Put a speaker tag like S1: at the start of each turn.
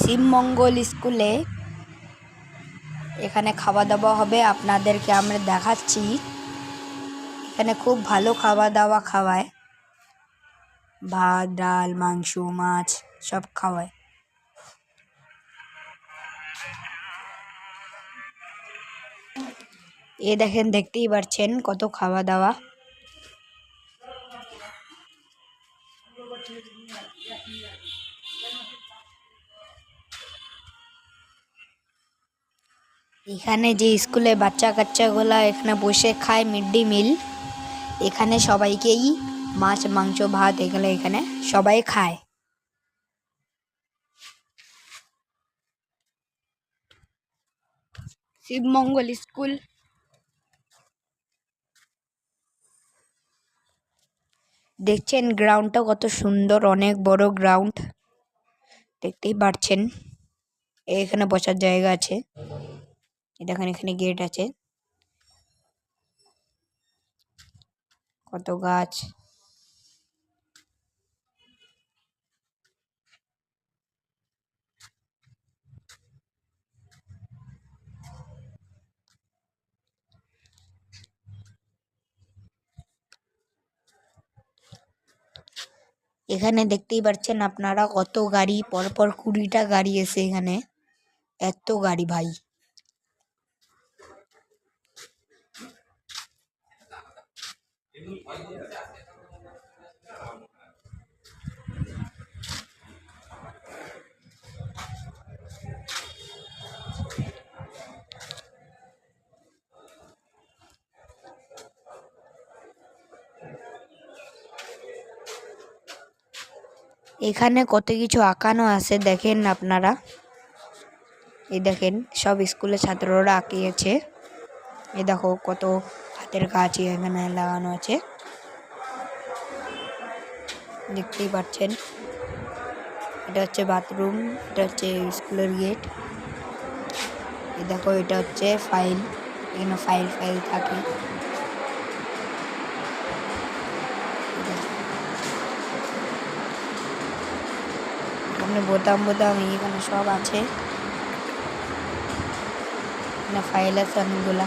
S1: শিবমঙ্গল স্কুলে এখানে খাওয়া দাওয়া হবে, আপনাদেরকে আমরা দেখাচ্ছি। এখানে খুব ভালো খাওয়া দাওয়া খাওয়ায়, ভাত ডাল মাংস মাছ সব খাওয়ায়। এ দেখেন, দেখতেই পাচ্ছেন কত খাওয়া দাওয়া। এখানে যে স্কুলে বাচ্চা কাচ্চাগুলা এখানে বসে খায় মিড ডে মিল, এখানে সবাইকেই মাছ মাংস ভাত এগুলো এখানে সবাই খায়। শিবমঙ্গল স্কুল। দেখছেন গ্রাউন্ডটা কত সুন্দর, অনেক বড় গ্রাউন্ড, দেখতেই পাচ্ছেন। এখানে বসার জায়গা আছে, দেখেন এখানে গেট আছে, কত গাছ। এখানে দেখতেই পাচ্ছেন আপনারা কত গাড়ি, পরপর 20টা গাড়ি এসে এখানে, এত গাড়ি ভাই। এখানে কত কিছু আঁকানো আছে দেখেন আপনারা। এই দেখেন সব স্কুলের ছাত্ররা আঁকিয়েছে। এই দেখো কত হাতের কাজ এখানে লাগানো আছে, দেখতেই পাচ্ছেন। এটা হচ্ছে বাথরুম, এটা হচ্ছে স্কুলের গেট। এই দেখো এটা হচ্ছে ফাইল, এখানে ফাইল ফাইল থাকে। এখানে বোতাম বোতাম এখানে সব আছে, এখানে ফাইল আছে অনেকগুলা।